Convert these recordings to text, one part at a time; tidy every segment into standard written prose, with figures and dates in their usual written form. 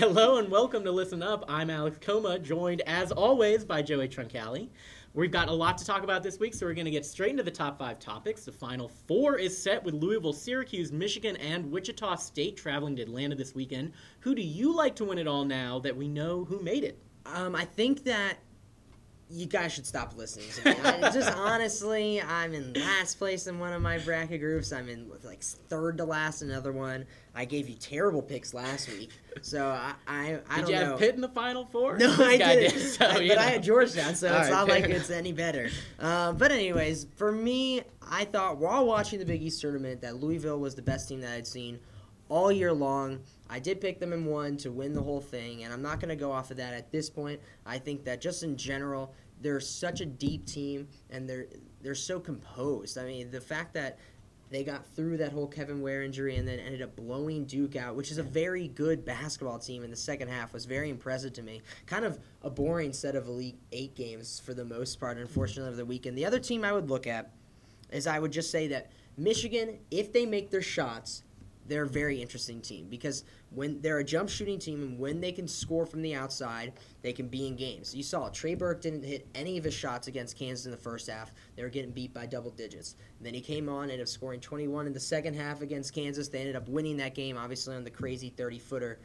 Hello and welcome to Listen Up. I'm Alex Coma, joined as always by Joey Truncali. We've got a lot to talk about this week, so we're going to get straight into the top 5 topics. The Final Four is set with Louisville, Syracuse, Michigan, and Wichita State traveling to Atlanta this weekend. Who do you like to win it all now that we know who made it? I think that you guys should stop listening to me. Honestly, I'm in last place in one of my bracket groups. I'm in like third to last in another one. I gave you terrible picks last week, so I don't know. Did you have Pitt in the Final Four? No, I didn't. But I had Georgetown, so it's not like it's enough. any better. But anyways, for me, I thought while watching the Big East tournament that Louisville was the best team that I'd seen all year long. I did pick them in one to win the whole thing, and I'm not going to go off of that at this point. I think that just in general, they're such a deep team, and they're so composed. I mean, the fact that they got through that whole Kevin Ware injury and then ended up blowing Duke out, which is a very good basketball team in the second half, was very impressive to me. Kind of a boring set of Elite Eight games for the most part, unfortunately, of the weekend. The other team I would look at is I would just say that Michigan, if they make their shots, they're a very interesting team because when they're a jump shooting team and when they can score from the outside, they can be in games. You saw Trey Burke didn't hit any of his shots against Kansas in the first half. They were getting beat by double digits. And then he came on, ended up scoring 21 in the second half against Kansas. They ended up winning that game, obviously on the crazy 30-footer,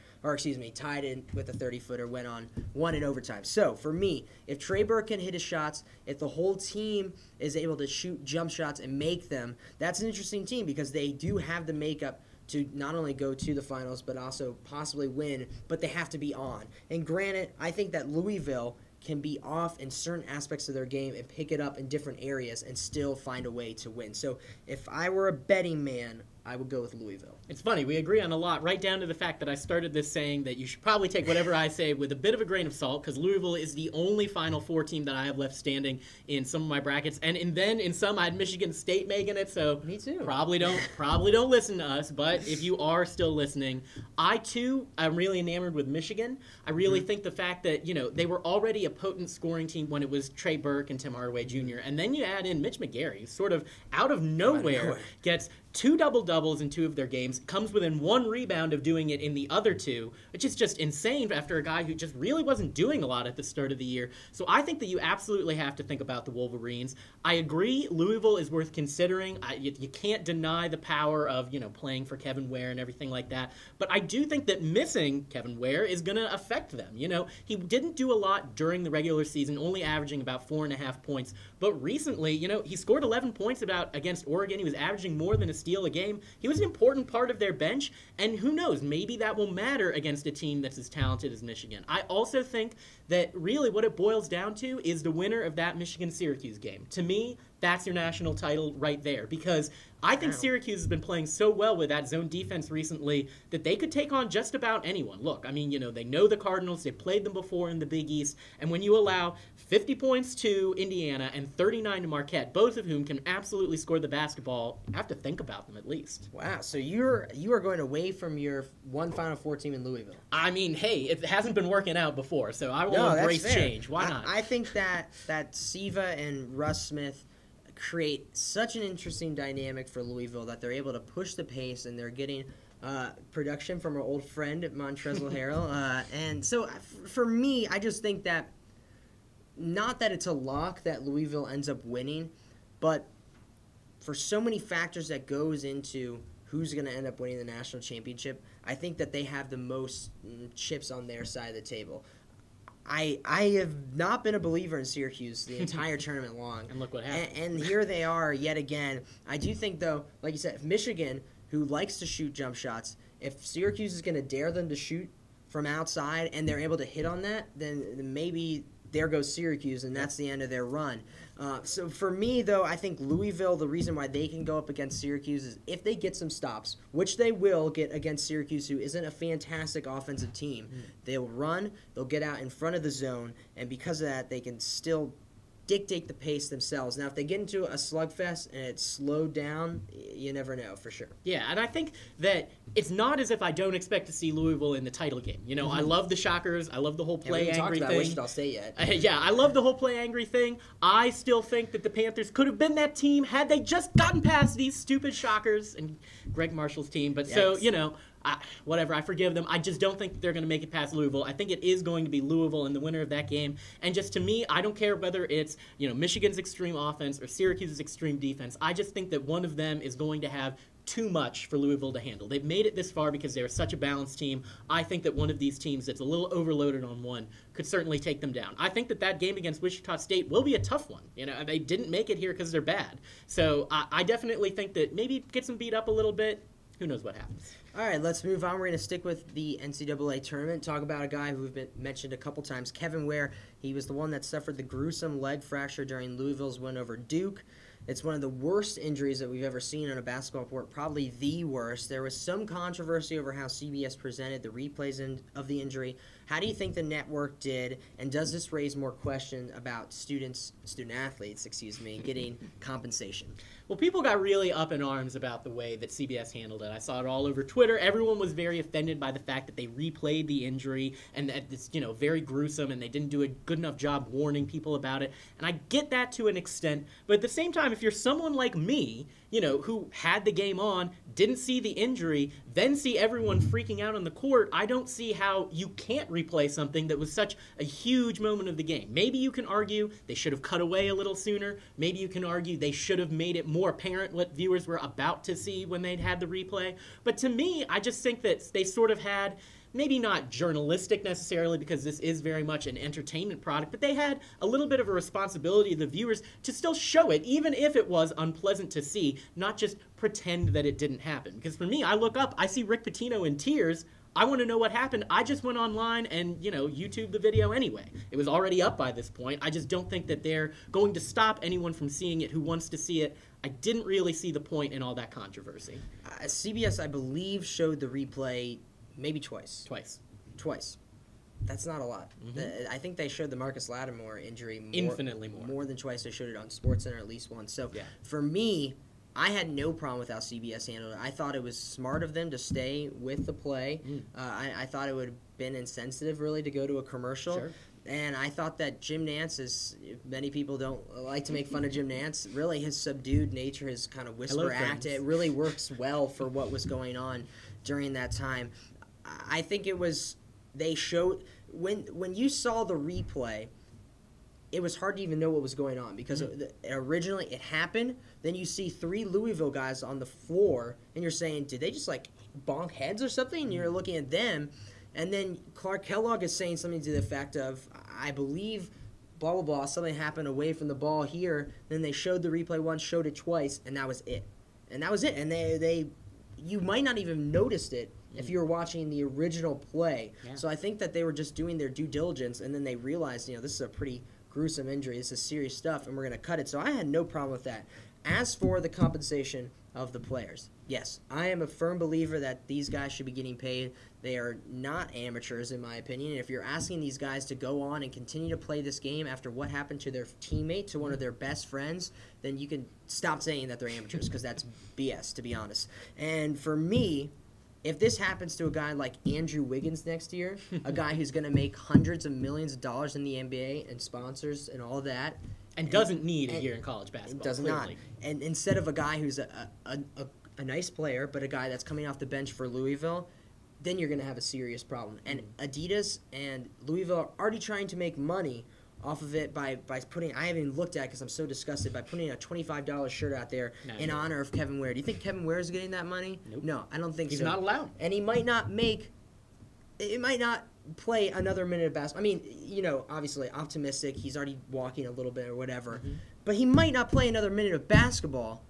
tied in with a 30-footer, won in overtime. So for me, if Trey Burke can hit his shots, if the whole team is able to shoot jump shots and make them, that's an interesting team because they do have the makeup to not only go to the finals but also possibly win, but they have to be on. And granted, I think that Louisville can be off in certain aspects of their game and pick it up in different areas and still find a way to win. So if I were a betting man, I would go with Louisville. It's funny, we agree on a lot, right down to the fact that I started this saying that you should probably take whatever I say with a bit of a grain of salt, because Louisville is the only Final Four team that I have left standing in some of my brackets, and then in some I had Michigan State making it, so me too. Probably don't listen to us, but if you are still listening, I too am really enamored with Michigan. I really think the fact that, they were already a potent scoring team when it was Trey Burke and Tim Hardaway Jr., and then you add in Mitch McGary, sort of out of nowhere. Gets 2 double-doubles in 2 of their games, comes within 1 rebound of doing it in the other 2, which is just insane after a guy who just really wasn't doing a lot at the start of the year. So I think that you absolutely have to think about the Wolverines. I agree Louisville is worth considering. You can't deny the power of, playing for Kevin Ware and everything like that. But I do think that missing Kevin Ware is going to affect them. He didn't do a lot during the regular season, only averaging about 4.5 points. But recently, he scored 11 points against Oregon. He was averaging more than a steal a game. He was an important part of their bench, and who knows, maybe that will matter against a team that's as talented as Michigan. I also think that really what it boils down to is the winner of that Michigan-Syracuse game. To me, that's your national title right there, because I think Syracuse has been playing so well with that zone defense recently that they could take on just about anyone. Look, I mean, they know the Cardinals. They've played them before in the Big East, and when you allow 50 points to Indiana and 39 to Marquette, both of whom can absolutely score the basketball, you have to think about them at least. Wow, so you are going away from your one Final Four team in Louisville. I mean, hey, it hasn't been working out before, so I will embrace change. Why not? I think that Siva and Russ Smith create such an interesting dynamic for Louisville that they're able to push the pace, and they're getting production from our old friend Montrezl Harrell. And so for me, I just think that not that it's a lock that Louisville ends up winning, but for so many factors that goes into who's going to end up winning the national championship, I think that they have the most chips on their side of the table. I have not been a believer in Syracuse the entire tournament long. And look what happened. And here they are yet again. I do think, though, like you said, if Michigan, who likes to shoot jump shots, if Syracuse is going to dare them to shoot from outside and they're able to hit on that, then maybe there goes Syracuse, and that's the end of their run. So for me, though, I think Louisville, the reason why they can go up against Syracuse is if they get some stops, which they will get against Syracuse, who isn't a fantastic offensive team. They'll run, they'll get out in front of the zone, and because of that, they can still dictate the pace themselves. Now, if they get into a slugfest and it's slowed down, you never know for sure. Yeah, and I think that it's not as if I don't expect to see Louisville in the title game. I love the Shockers. I love the whole play angry thing. Wichita State yet. I love the whole play angry thing. I still think that the Panthers could have been that team had they just gotten past these stupid Shockers and Greg Marshall's team. But so, whatever, I forgive them. I just don't think that they're going to make it past Louisville. I think it is going to be Louisville in the winner of that game. And just to me, I don't care whether it's, Michigan's extreme offense or Syracuse's extreme defense. I just think that one of them is going to have too much for Louisville to handle. They've made it this far because they're such a balanced team. I think that one of these teams that's a little overloaded on one could certainly take them down. I think that game against Wichita State will be a tough one. They didn't make it here because they're bad. So I definitely think that maybe gets them beat up a little bit. Who knows what happens. All right, let's move on. We're going to stick with the NCAA tournament, talk about a guy who we've been mentioned a couple times, Kevin Ware. He was the one that suffered the gruesome leg fracture during Louisville's win over Duke. It's one of the worst injuries that we've ever seen on a basketball court, probably the worst. There was some controversy over how CBS presented the replays of the injury. How do you think the network did, and does this raise more questions about student-athletes, getting compensation? Well, people got really up in arms about the way that CBS handled it. I saw it all over Twitter. Everyone was very offended by the fact that they replayed the injury and that it's, very gruesome and they didn't do a good enough job warning people about it. And I get that to an extent, but at the same time, if you're someone like me, who had the game on, didn't see the injury, then see everyone freaking out on the court, I don't see how you can't replay something that was such a huge moment of the game. Maybe you can argue they should have cut away a little sooner. Maybe you can argue they should have made it more apparent what viewers were about to see when they'd had the replay. But to me, I just think that they sort of had, maybe not journalistic necessarily because this is very much an entertainment product, but they had a little bit of a responsibility to the viewers to still show it, even if it was unpleasant to see, not just pretend that it didn't happen. Because for me, I look up, I see Rick Pitino in tears. I want to know what happened. I just went online and, YouTube the video anyway. It was already up by this point. I just don't think that they're going to stop anyone from seeing it who wants to see it. I didn't really see the point in all that controversy. CBS, I believe, showed the replay maybe twice. Twice. That's not a lot. Mm-hmm. I think they showed the Marcus Lattimore injury infinitely more. More than twice. They showed it on SportsCenter at least once. So yeah. For me, I had no problem with how CBS handled it. I thought it was smart of them to stay with the play. I thought it would have been insensitive, really, to go to a commercial. Sure. And I thought that Jim Nance many people don't like to make fun of Jim Nance, really his subdued nature, his kind of whisper act, it really works well for what was going on during that time. I think it was, they showed, when you saw the replay, it was hard to even know what was going on because originally it happened. Then you see 3 Louisville guys on the floor, and you're saying, did they just bonk heads or something? And you're looking at them, and then Clark Kellogg is saying something to the effect of, I believe, blah, blah, blah, something happened away from the ball here. Then they showed the replay once, showed it twice, and that was it. And you might not even noticed it if you were watching the original play. Yeah. So I think that they were just doing their due diligence, and then they realized, this is a pretty gruesome injury. This is serious stuff, and we're going to cut it. So I had no problem with that. As for the compensation of the players, yes, I am a firm believer that these guys should be getting paid. They are not amateurs, in my opinion. And if you're asking these guys to go on and continue to play this game after what happened to their teammate, to one of their best friends, then you can stop saying that they're amateurs because that's BS, to be honest. And for me, if this happens to a guy like Andrew Wiggins next year, a guy who's going to make hundreds of millions of dollars in the NBA and sponsors and all that, and doesn't need a year in college basketball. Does clearly. not. And instead of a guy who's a nice player, but a guy that's coming off the bench for Louisville, then you're going to have a serious problem. And Adidas and Louisville are already trying to make money off of it by putting, I haven't even looked at it because I'm so disgusted, by putting a $25 shirt out there in honor of Kevin Ware. Do you think Kevin Ware is getting that money? Nope. No, I don't think He's so. not allowed. And he might not play another minute of basketball. I mean, obviously optimistic. He's already walking a little bit or whatever. Mm-hmm. But he might not play another minute of basketball.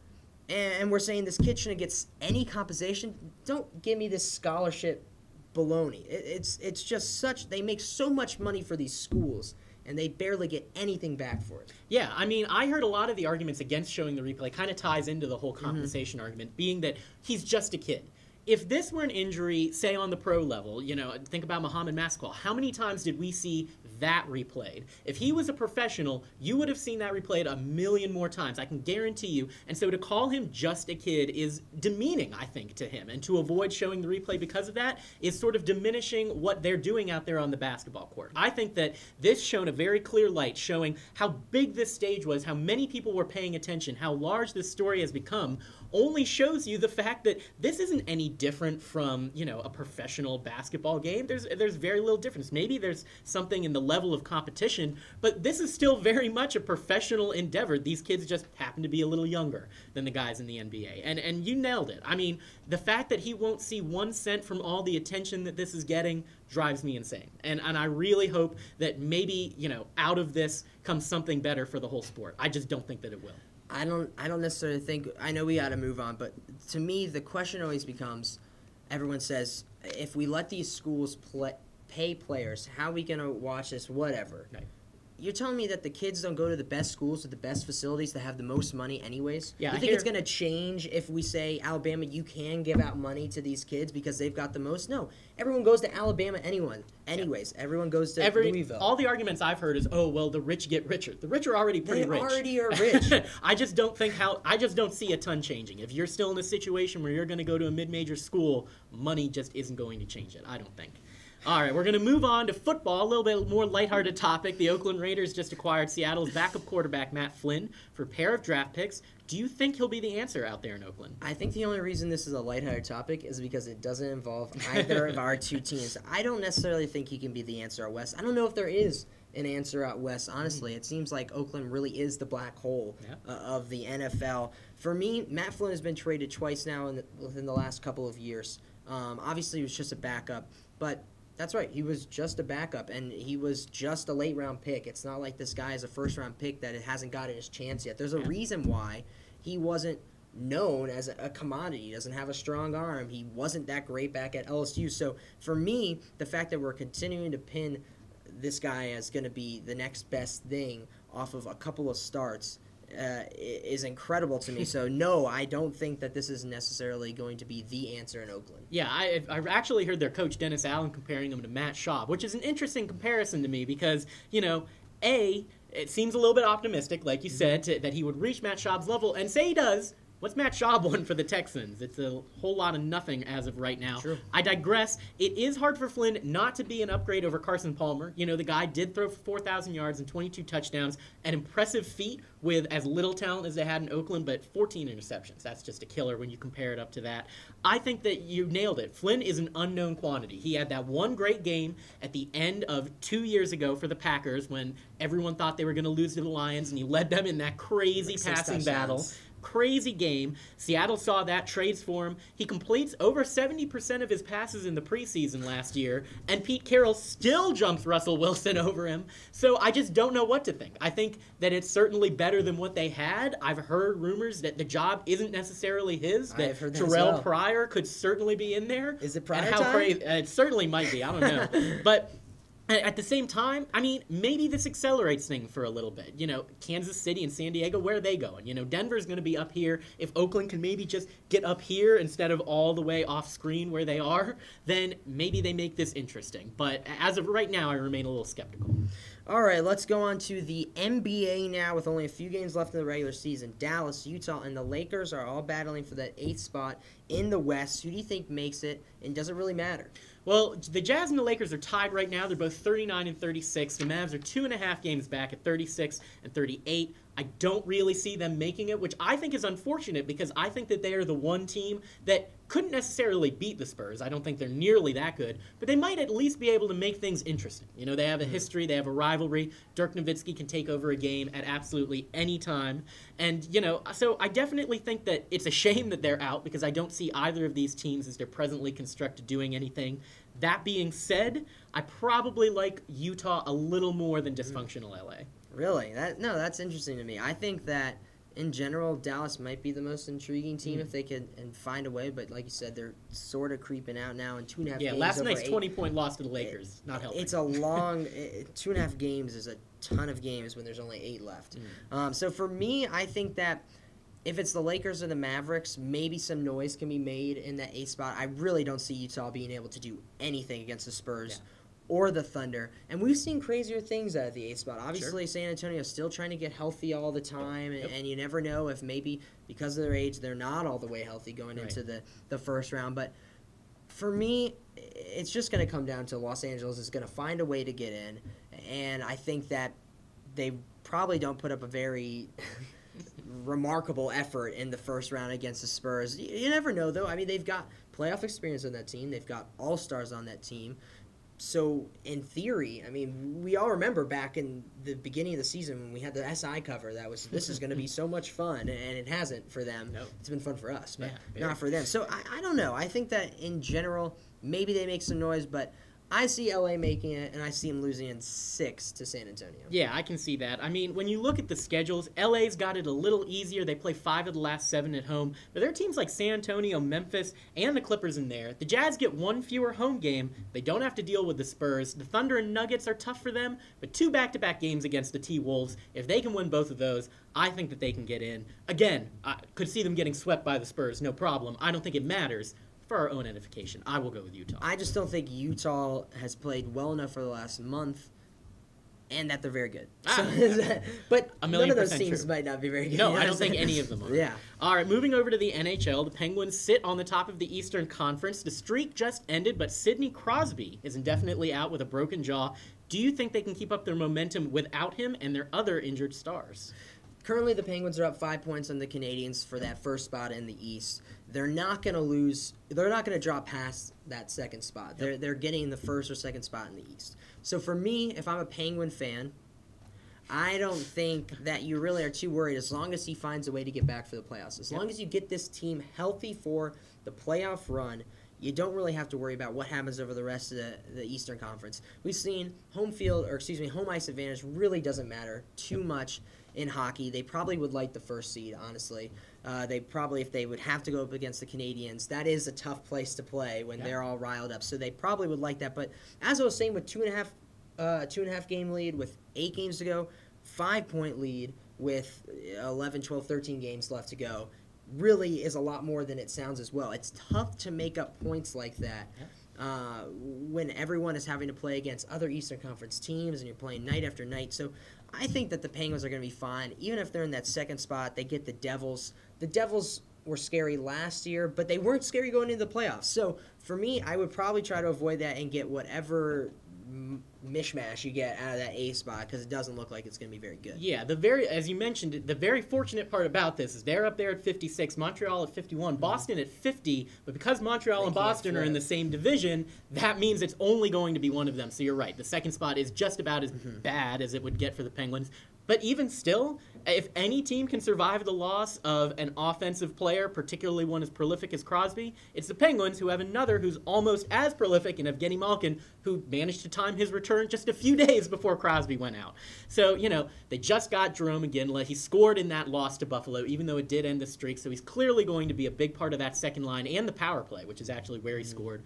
And we're saying this kid shouldn't get any compensation. Don't give me this scholarship baloney. It's just they make so much money for these schools, and they barely get anything back for it. Yeah, I mean, I heard a lot of the arguments against showing the replay kind of ties into the whole compensation argument, being that he's just a kid. If this were an injury, say on the pro level, think about Muhammad Masvidal. How many times did we see that replayed? If he was a professional, you would have seen that replayed a million more times. I can guarantee you. And so to call him just a kid is demeaning, I think, to him. And to avoid showing the replay because of that is sort of diminishing what they're doing out there on the basketball court. I think that this shone a very clear light showing how big this stage was, how many people were paying attention, how large this story has become, only shows you the fact that this isn't any different from, a professional basketball game. There's very little difference. Maybe there's something in the level of competition, but this is still very much a professional endeavor. These kids just happen to be a little younger than the guys in the NBA. And you nailed it. I mean, the fact that he won't see 1 cent from all the attention that this is getting drives me insane. And I really hope that maybe, out of this comes something better for the whole sport. I just don't think that it will. I don't necessarily think. I know we got to move on, but to me, the question always becomes: everyone says, if we let these schools pay players, how are we gonna watch this? Whatever. Right. You're telling me that the kids don't go to the best schools with the best facilities that have the most money anyways? Yeah, you think it's going to change if we say, Alabama, you can give out money to these kids because they've got the most? No. Everyone goes to Alabama anyways. Yeah. Everyone goes to Louisville. All the arguments I've heard is, oh, well, the rich get richer. The rich are already pretty rich. They already are rich. I just don't see a ton changing. If you're still in a situation where you're going to go to a mid-major school, money just isn't going to change it, I don't think. All right, we're going to move on to football, a little bit more lighthearted topic. The Oakland Raiders just acquired Seattle's backup quarterback, Matt Flynn, for a pair of draft picks. Do you think he'll be the answer out there in Oakland? I think the only reason this is a lighthearted topic is because it doesn't involve either of our two teams. I don't necessarily think he can be the answer out west. I don't know if there is an answer out west, honestly. It seems like Oakland really is the black hole of the NFL. For me, Matt Flynn has been traded twice now within the last couple of years. Obviously, he was just a backup, but that's right. He was just a backup, and he was just a late-round pick. It's not like this guy is a first-round pick that it hasn't gotten his chance yet. There's a reason why he wasn't known as a commodity. He doesn't have a strong arm. He wasn't that great back at LSU. So for me, the fact that we're continuing to pin this guy as going to be the next best thing off of a couple of starts is incredible to me. So, no, I don't think that this is necessarily going to be the answer in Oakland. Yeah, I've actually heard their coach, Dennis Allen, comparing him to Matt Schaub, which is an interesting comparison to me because, it seems a little bit optimistic, like you said, that he would reach Matt Schaub's level, and say he does. What's Matt Schaub won for the Texans? It's a whole lot of nothing as of right now. True. I digress. It is hard for Flynn not to be an upgrade over Carson Palmer. The guy did throw for 4,000 yards and 22 touchdowns, an impressive feat with as little talent as they had in Oakland, but 14 interceptions. That's just a killer when you compare it up to that. I think that you nailed it. Flynn is an unknown quantity. He had that one great game at the end of 2 years ago for the Packers when everyone thought they were going to lose to the Lions, and he led them in that crazy passing battle. Crazy game. Seattle saw that, trades for him. He completes over 70% of his passes in the preseason last year, and Pete Carroll still jumps Russell Wilson over him. So I just don't know what to think. I think that it's certainly better than what they had. I've heard rumors that the job isn't necessarily his, that Terrell Pryor could certainly be in there. Is it Pryor and how time? Crazy, it certainly might be. I don't know. But at the same time, maybe this accelerates things for a little bit. Kansas City and San Diego, where are they going? Denver's going to be up here. If Oakland can maybe just get up here instead of all the way off screen where they are, then maybe they make this interesting. But as of right now, I remain a little skeptical. All right, let's go on to the NBA now with only a few games left in the regular season. Dallas, Utah, and the Lakers are all battling for that 8th spot in the West. Who do you think makes it, and does it really matter? Well, the Jazz and the Lakers are tied right now. They're both 39 and 36. The Mavs are 2.5 games back at 36 and 38. I don't really see them making it, which I think is unfortunate because I think that they are the one team that couldn't necessarily beat the Spurs. I don't think they're nearly that good, but they might at least be able to make things interesting. They have a history, they have a rivalry. Dirk Nowitzki can take over a game at absolutely any time. And, so I definitely think that it's a shame that they're out because I don't see either of these teams as they're presently constructed doing anything. That being said, I probably like Utah a little more than dysfunctional LA. Really? That's interesting to me. I think that, in general, Dallas might be the most intriguing team if they can find a way. But like you said, they're sort of creeping out now in 2.5 games. Yeah, last night's 20-point loss to the Lakers. Not helping. It's a long 2.5 games is a ton of games when there's only 8 left. So for me, I think that if it's the Lakers or the Mavericks, maybe some noise can be made in that 8th spot. I really don't see Utah being able to do anything against the Spurs or the Thunder. And we've seen crazier things out of the 8th spot. Obviously, San Antonio is still trying to get healthy all the time, and you never know if maybe because of their age they're not all the way healthy going into the first round. But for me, it's just going to come down to Los Angeles is going to find a way to get in, and I think that they probably don't put up a very remarkable effort in the first round against the Spurs. You never know, though. I mean, they've got playoff experience on that team. They've got all-stars on that team. So, in theory, I mean, we all remember back in the beginning of the season when we had the SI cover, this is going to be so much fun, and it hasn't for them. Nope. It's been fun for us, but Yeah, not for them. So, I don't know. I think that, in general, maybe they make some noise, but I see LA making it, and I see them losing in 6 to San Antonio. Yeah, I can see that. I mean, when you look at the schedules, LA's got it a little easier. They play 5 of the last 7 at home. But there are teams like San Antonio, Memphis, and the Clippers in there. The Jazz get 1 fewer home game. They don't have to deal with the Spurs. The Thunder and Nuggets are tough for them, but 2 back-to-back games against the T-Wolves. If they can win both of those, I think that they can get in. Again, I could see them getting swept by the Spurs, no problem. I don't think it matters. For our own edification, I will go with Utah. I just don't think Utah has played well enough for the last month, and that they're very good. But none of those teams might not be very good. No, I don't think any of them are. Yeah. All right, moving over to the NHL, the Penguins sit on the top of the Eastern Conference. The streak just ended, but Sidney Crosby is indefinitely out with a broken jaw. Do you think they can keep up their momentum without him and their other injured stars? Currently, the Penguins are up 5 points on the Canadiens for that first spot in the East. They're not going to lose. They're not going to drop past that second spot. Yep. They're getting the first or second spot in the East. So for me, if I'm a Penguin fan, I don't think that you really are too worried as long as he finds a way to get back for the playoffs. As long as you get this team healthy for the playoff run, you don't really have to worry about what happens over the rest of the Eastern Conference. We've seen home ice advantage really doesn't matter too much in hockey. They probably would like the first seed, honestly. They probably, if they would have to go up against the Canadiens, that is a tough place to play when they're all riled up. So they probably would like that. But as I was saying, with 2.5 game lead with 8 games to go, 5-point lead with 11, 12, 13 games left to go, really is a lot more than it sounds as well. It's tough to make up points like that when everyone is having to play against other Eastern Conference teams and you're playing night after night. So I think that the Penguins are going to be fine. Even if they're in that second spot, they get the Devils. The Devils were scary last year, but they weren't scary going into the playoffs. So for me, I would probably try to avoid that and get whatever mishmash you get out of that A spot because it doesn't look like it's going to be very good. Yeah, as you mentioned, the very fortunate part about this is they're up there at 56, Montreal at 51, Boston at 50, but because Montreal and Boston are in the same division, that means it's only going to be one of them. So you're right, the second spot is just about as bad as it would get for the Penguins. But even still, if any team can survive the loss of an offensive player, particularly one as prolific as Crosby, it's the Penguins, who have another who's almost as prolific in Evgeny Malkin, who managed to time his return just a few days before Crosby went out. So, they just got Jerome Iginla. He scored in that loss to Buffalo, even though it did end the streak. So he's clearly going to be a big part of that second line and the power play, which is actually where he scored.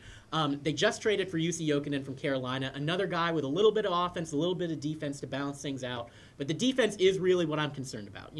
They just traded for Jussi Jokinen from Carolina, another guy with a little bit of offense, a little bit of defense to balance things out. But the defense is really what I'm concerned about.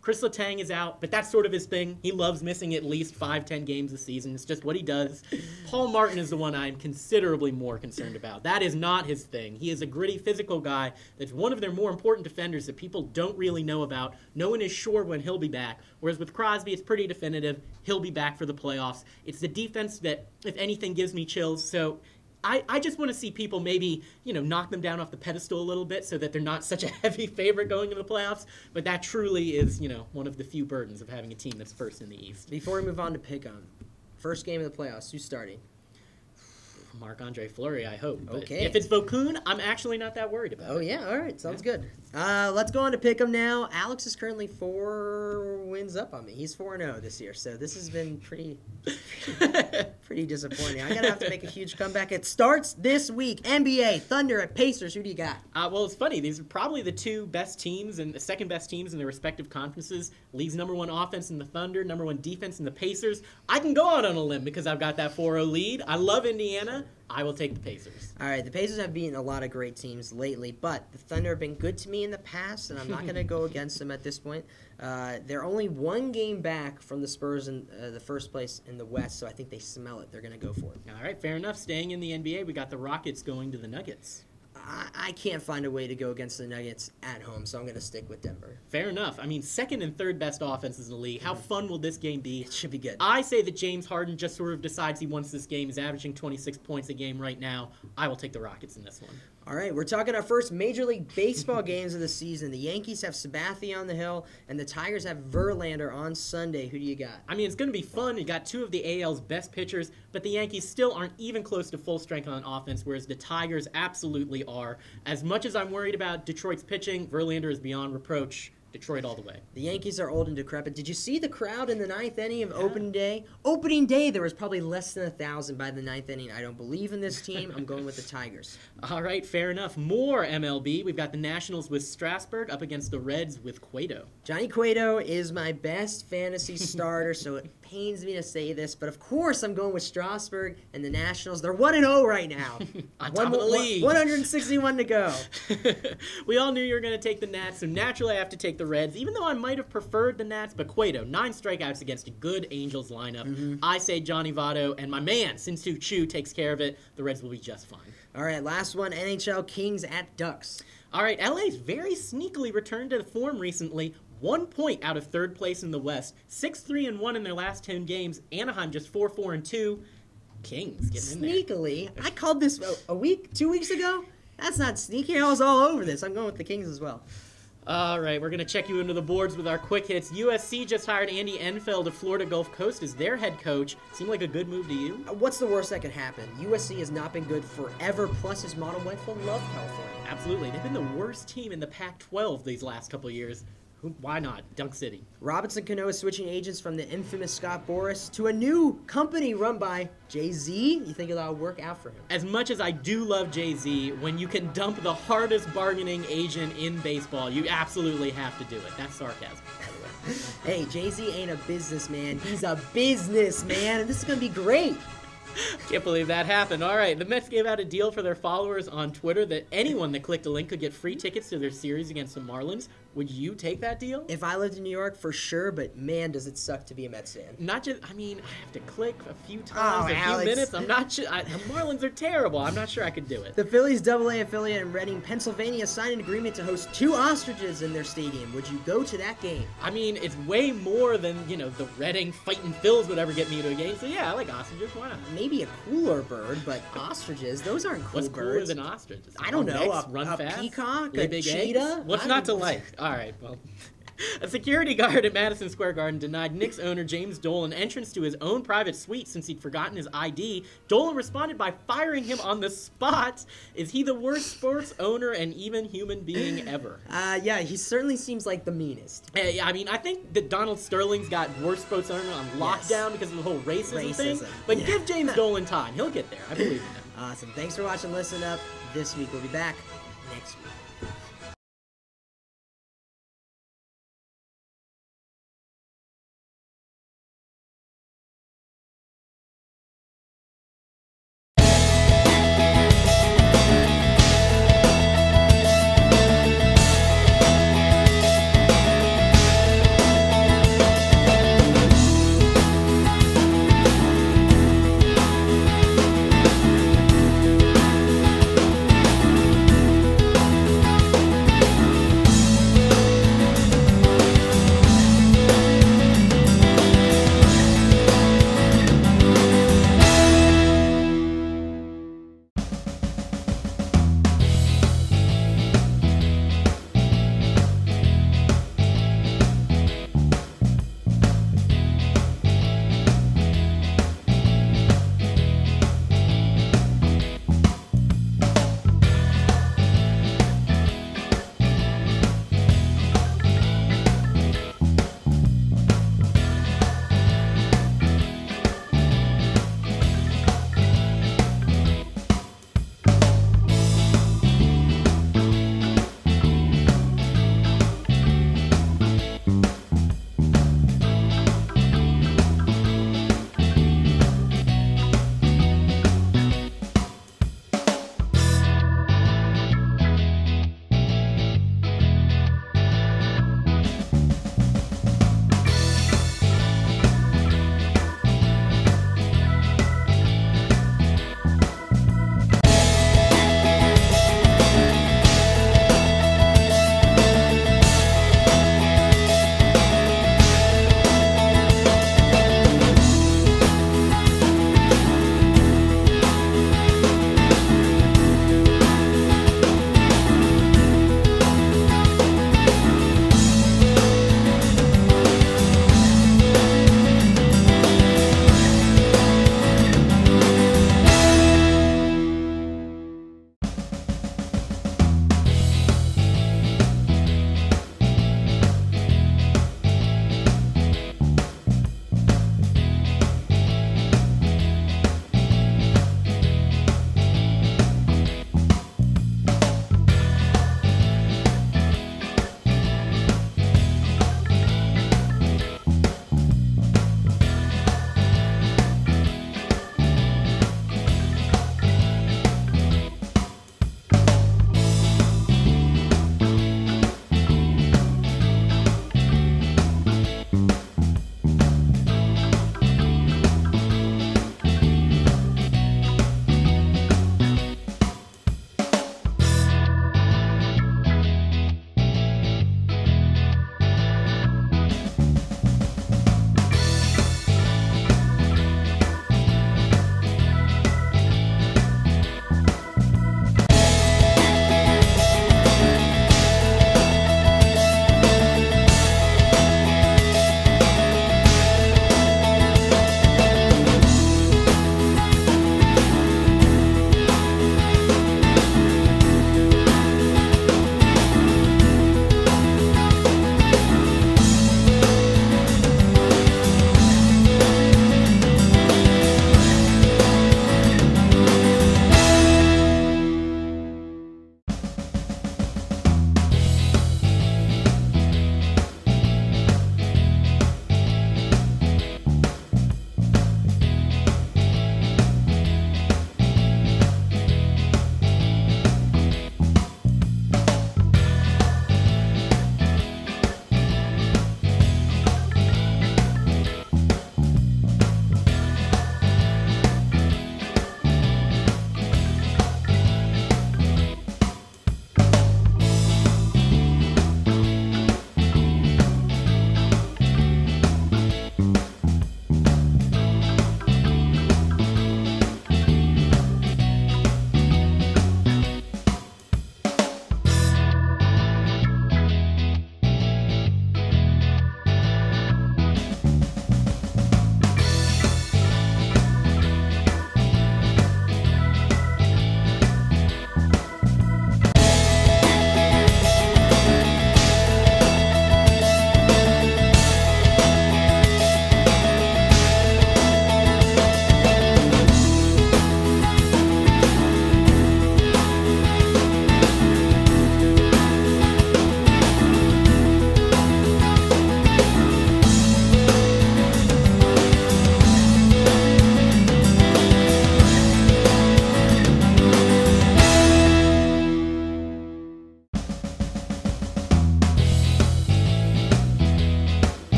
Chris Letang is out, but that's sort of his thing. He loves missing at least 5-10 games a season. It's just what he does. Paul Martin is the one I'm considerably more concerned about. That is not his thing. He is a gritty, physical guy that's one of their more important defenders that people don't really know about. No one is sure when he'll be back. Whereas with Crosby, it's pretty definitive. He'll be back for the playoffs. It's the defense that, if anything, gives me chills. So I just want to see people maybe, knock them down off the pedestal a little bit so that they're not such a heavy favorite going into the playoffs. But that truly is, one of the few burdens of having a team that's first in the East. Before we move on to pick 'em, first game of the playoffs, who's starting? Marc-Andre Fleury, I hope. But okay. If it's Vokun, I'm actually not that worried about it. Oh, yeah. All right. Sounds good. Let's go on to pick 'em now. Alex is currently 4 wins up on me. He's 4-0 this year, so this has been pretty disappointing. I'm going to have to make a huge comeback. It starts this week. NBA, Thunder at Pacers. Who do you got? Well, it's funny. These are probably the 2 best teams and the second best teams in their respective conferences. League's #1 offense in the Thunder, #1 defense in the Pacers. I can go out on a limb because I've got that 4-0 lead. I love Indiana. I will take the Pacers. All right, the Pacers have beaten a lot of great teams lately, but the Thunder have been good to me in the past, and I'm not going to go against them at this point. They're only 1 game back from the Spurs in the first place in the West, so I think they smell it. They're going to go for it. All right, fair enough. Staying in the NBA, we got the Rockets going to the Nuggets. I can't find a way to go against the Nuggets at home, so I'm going to stick with Denver. Fair enough. I mean, second and third best offenses in the league. How fun will this game be? It should be good. I say that James Harden just sort of decides he wants this game. He's averaging 26 points a game right now. I will take the Rockets in this one. All right, we're talking our first Major League Baseball games of the season. The Yankees have Sabathia on the hill, and the Tigers have Verlander on Sunday. Who do you got? I mean, it's going to be fun. You got two of the AL's best pitchers, but the Yankees still aren't even close to full strength on offense, whereas the Tigers absolutely are. As much as I'm worried about Detroit's pitching, Verlander is beyond reproach. Detroit all the way. The Yankees are old and decrepit. Did you see the crowd in the ninth inning of opening day? Opening day, there was probably less than 1,000 by the ninth inning. I don't believe in this team. I'm going with the Tigers. All right, fair enough. More MLB. We've got the Nationals with Strasburg up against the Reds with Cueto. Johnny Cueto is my best fantasy starter, so it pains me to say this, but of course I'm going with Strasburg and the Nationals. They're 1-0 right now. On top of the league. 161 to go. We all knew you were going to take the Nats, so naturally I have to take the Reds, even though I might have preferred the Nats. But Cueto, 9 strikeouts against a good Angels lineup. I say Johnny Votto, and my man, Sin-Soo Choo, takes care of it. The Reds will be just fine. All right, last one, NHL Kings at Ducks. All right, LA's very sneakily returned to the form recently. 1 point out of third place in the West. 6-3-1 in their last 10 games. Anaheim just 4-4-2. Kings getting in there. Sneakily? I called this a week, 2 weeks ago? That's not sneaky. I was all over this. I'm going with the Kings as well. All right, we're going to check you into the boards with our quick hits. USC just hired Andy Enfield of Florida Gulf Coast as their head coach. Seemed like a good move to you? What's the worst that could happen? USC has not been good forever, plus his model went full love California. Absolutely. They've been the worst team in the Pac-12 these last couple of years. Why not? Dunk City. Robinson Cano is switching agents from the infamous Scott Boras to a new company run by Jay-Z. You think that'll work out for him? As much as I do love Jay-Z, when you can dump the hardest bargaining agent in baseball, you absolutely have to do it. That's sarcasm, by the way. Hey, Jay-Z ain't a businessman. He's a businessman, and this is going to be great. Can't believe that happened. All right, the Mets gave out a deal for their followers on Twitter that anyone that clicked a link could get free tickets to their series against the Marlins. Would you take that deal? If I lived in New York, for sure, but man, does it suck to be a Mets fan. Not just, I mean, I have to click a few times, a Alex. few minutes. I'm not sure. The Marlins are terrible. I'm not sure I could do it. The Phillies AA affiliate in Reading, Pennsylvania signed an agreement to host 2 ostriches in their stadium. Would you go to that game? I mean, it's way more than, the Reading Fighting Phils would ever get me to a game. So, yeah, I like ostriches. Why not? Maybe a cooler bird, but ostriches, those aren't cool What's birds. cooler than ostriches? I don't know. Run a fast? peacock? Lay A big cheetah? eggs? What's not to like? All right, well. A security guard at Madison Square Garden denied Knicks owner James Dolan entrance to his own private suite since he'd forgotten his ID. Dolan responded by firing him on the spot. Is he the worst sports owner and even human being ever? Yeah, he certainly seems like the meanest. I mean, I think that Donald Sterling's got worst sports owner on lockdown because of the whole racism thing. But give James Dolan time. He'll get there. I believe in him. Awesome. Thanks for watching Listen Up this week. We'll be back next week.